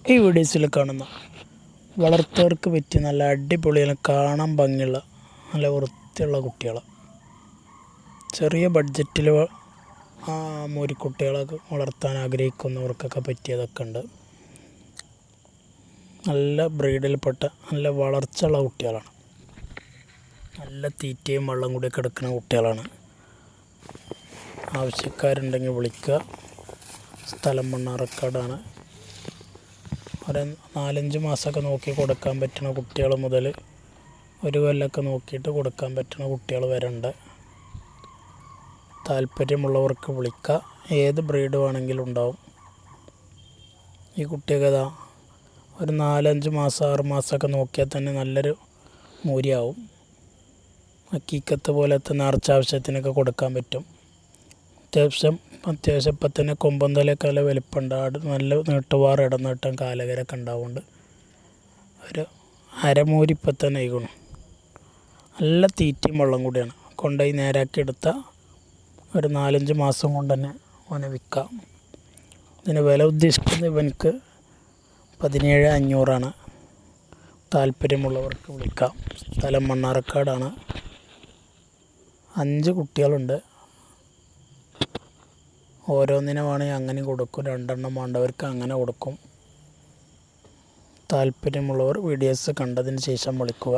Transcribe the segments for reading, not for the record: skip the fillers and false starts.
ഈ വീഡിയോസിൽ കാണുന്ന വളർത്തുകാർക്ക് പറ്റിയ നല്ല അടിപൊളിയാണ്, കാണാൻ ഭംഗിയുള്ള നല്ല വൃത്തിയുള്ള കുട്ടികൾ. ചെറിയ ബഡ്ജറ്റിൽ മോരിക്കുട്ടികളൊക്കെ വളർത്താൻ ആഗ്രഹിക്കുന്നവർക്കൊക്കെ പറ്റിയതൊക്കെ ഉണ്ട്. നല്ല ബ്രീഡിൽപ്പെട്ട നല്ല വളർച്ചയുള്ള കുട്ടികളാണ്. നല്ല തീറ്റയും വെള്ളം കൂടി കിടക്കുന്ന കുട്ടികളാണ്. ആവശ്യക്കാരുണ്ടെങ്കിൽ വിളിക്കുക. സ്ഥലം മണ്ണാർക്കാടാണ്. ഒരു 4-5 മാസമൊക്കെ നോക്കി കൊടുക്കാൻ പറ്റുന്ന കുട്ടികൾ മുതൽ ഒരു കൊല്ലമൊക്കെ നോക്കിയിട്ട് കൊടുക്കാൻ പറ്റുന്ന കുട്ടികൾ വരെ ഉണ്ട്. താല്പര്യമുള്ളവർക്ക് വിളിക്കുക. ഏത് ബ്രീഡ് വേണമെങ്കിലും ഉണ്ടാവും. ഈ കുട്ടിയൊക്കെ ഒരു 4-5 മാസം 6 മാസമൊക്കെ നോക്കിയാൽ തന്നെ നല്ലൊരു മൂരിയാവും. ഹക്കീക്കത്ത് പോലത്തെ നേർച്ച ആവശ്യത്തിനൊക്കെ കൊടുക്കാൻ പറ്റും. അത്യാവശ്യം ഇപ്പം തന്നെ കൊമ്പന്തലൊക്കെ നല്ല വലിപ്പമുണ്ട്. നല്ല നീട്ടുവാർ ഇടനീട്ടം കാലകരൊക്കെ ഉണ്ടാവുന്നുണ്ട്. ഒരു അരമൂരി ഇപ്പം തന്നെ ആയിക്കണം. നല്ല തീറ്റയും വെള്ളം കൂടിയാണ്. കൊണ്ടുപോയി നേരാക്കി എടുത്താൽ ഒരു 4-5 മാസം കൊണ്ട് തന്നെ അവനെ വിൽക്കാം. ഇതിന് വില ഉദ്ദേശിക്കുന്നത് ഇവനക്ക് 17,500 താല്പര്യമുള്ളവർക്ക് വിളിക്കാം. സ്ഥലം മണ്ണാർക്കാടാണ്. 5 കുട്ടികളുണ്ട്. ഓരോന്നിനെ വേണമെങ്കിൽ അങ്ങനെ കൊടുക്കും. 2 എണ്ണം വേണ്ടവർക്ക് അങ്ങനെ കൊടുക്കും. താല്പര്യമുള്ളവർ വീഡിയോസ് കണ്ടതിന് ശേഷം വിളിക്കുക.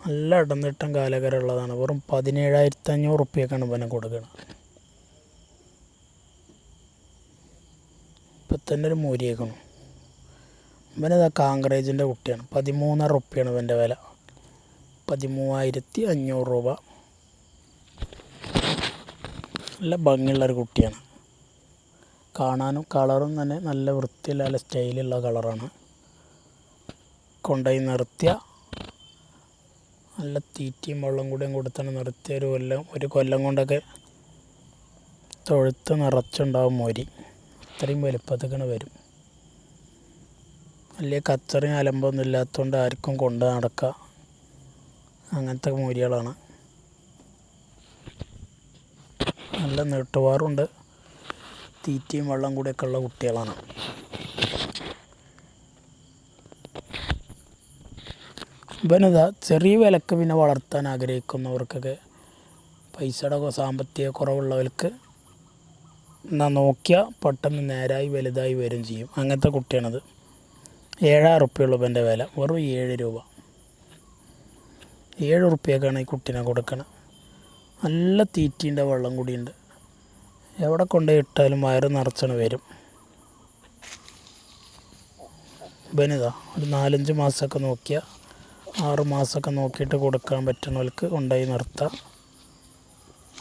നല്ല ഇടനീട്ടം കാലകരമുള്ളതാണ്. വെറും 17,500 റുപ്യക്കാണ് ഇവനെ കൊടുക്കുന്നത്. ഇപ്പം തന്നെ ഒരു മൂരിയേക്കണം. ഇവനത് കാങ്കറേജിൻ്റെ കുട്ടിയാണ്. 13,500 റുപ്യാണ് ഇവൻ്റെ വില. 13,500 രൂപ. നല്ല ഭംഗിയുള്ളൊരു കുട്ടിയാണ്. കാണാനും കളറും തന്നെ നല്ല വൃത്തിയുള്ള നല്ല സ്റ്റൈലുള്ള കളറാണ്. കൊണ്ടുപോയി നിർത്തിയ നല്ല തീറ്റയും വെള്ളം കൂടിയും കൊടുത്താണ് നിർത്തിയ ഒരു കൊല്ലം കൊണ്ടൊക്കെ തൊഴുത്ത് നിറച്ചുണ്ടാവും മോരി. അത്രയും വലുപ്പത്തേക്കാണ് വരും. വലിയ കച്ചറയും അലമ്പൊന്നും ഇല്ലാത്തതുകൊണ്ട് ആർക്കും കൊണ്ട് നടക്കുക. അങ്ങനത്തെ മൂരികളാണ്. നല്ല നീട്ടുവാറുണ്ട്. തീറ്റയും വെള്ളം കൂടിയൊക്കെ ഉള്ള കുട്ടികളാണ്. ഇവനിതാ ചെറിയ വിലക്ക് പിന്നെ വളർത്താൻ ആഗ്രഹിക്കുന്നവർക്കൊക്കെ പൈസയുടെ സാമ്പത്തിക കുറവുള്ളവർക്ക് നോക്കിയാൽ പെട്ടെന്ന് നേരായി വലുതായി വരും ചെയ്യും. അങ്ങനത്തെ കുട്ടിയാണത്. 7,000 റുപ്യുള്ളൂ ഇവൻ്റെ വില. വെറും 7 രൂപ. 7 റുപ്യക്കാണ് ഈ കുട്ടീനെ കൊടുക്കണം. നല്ല തീറ്റീൻ്റെ വെള്ളം കൂടിയുണ്ട്. എവിടെ കൊണ്ടുപോയി ഇട്ടാലും വയറ് നിറച്ചണ് വരും. ഇവനിതാ ഒരു 4-5 മാസമൊക്കെ നോക്കിയാൽ 6 മാസമൊക്കെ നോക്കിയിട്ട് കൊടുക്കാൻ പറ്റുന്നവർക്ക് കൊണ്ടുപോയി നിർത്താം.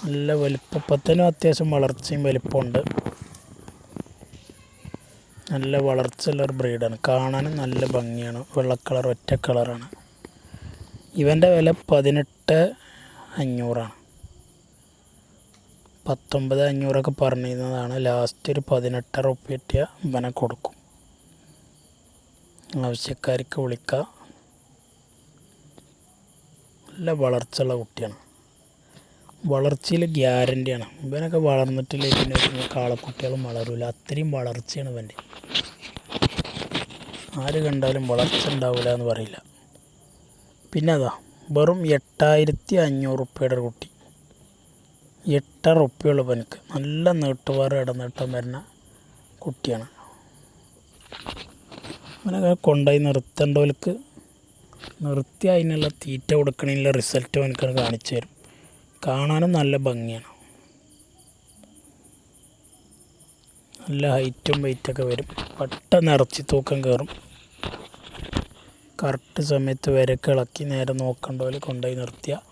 നല്ല വലിപ്പത്തിനും അത്യാവശ്യം വളർച്ചയും വലിപ്പമുണ്ട്. നല്ല വളർച്ചയുള്ളൊരു ബ്രീഡാണ്. കാണാനും നല്ല ഭംഗിയാണ്. വെള്ളക്കളർ ഒറ്റ കളറാണ്. ഇവൻ്റെ വില 18,500. 19,500 പറഞ്ഞിരുന്നതാണ്. ലാസ്റ്റ് ഒരു 18 റുപ്യ കിട്ടിയ ഇവനെ കൊടുക്കും. ആവശ്യക്കാർക്ക് വിളിക്കുക. നല്ല വളർച്ചയുള്ള കുട്ടിയാണ്. വളർച്ചയിൽ ഗ്യാരൻ്റിയാണ്. ഇവനൊക്കെ വളർന്നിട്ടില്ലെങ്കിൽ പിന്നെ കാളക്കുട്ടികളും വളരില്ല. അത്രയും വളർച്ചയാണ് ഇവൻ്റെ. ആര് കണ്ടാലും വളർച്ച ഉണ്ടാവില്ല എന്ന് പറയില്ല. പിന്നെ അതാ വെറും 8,500 റുപ്യയുടെ ഒരു കുട്ടി. 8 റുപ്യുള്ളൂ ഇവനക്ക്. നല്ല നീട്ടുവാറ് ഇടനീട്ടം വരുന്ന കുട്ടിയാണ്. അവനൊക്കെ കൊണ്ടുപോയി നിർത്തേണ്ടവർക്ക് നിർത്തി അതിനുള്ള തീറ്റ കൊടുക്കണതിനുള്ള റിസൾട്ട് അവനക്ക് കാണിച്ചു തരും. കാണാനും നല്ല ഭംഗിയാണ്. നല്ല ഹൈറ്റും വെയിറ്റൊക്കെ വരും. പെട്ടെന്ന് ഇറച്ചി തൂക്കം കയറും. കറക്റ്റ് സമയത്ത് വിരക്ക് ഇളക്കി നേരെ നോക്കേണ്ട പോലെ കൊണ്ടുപോയി നിർത്തിയാൽ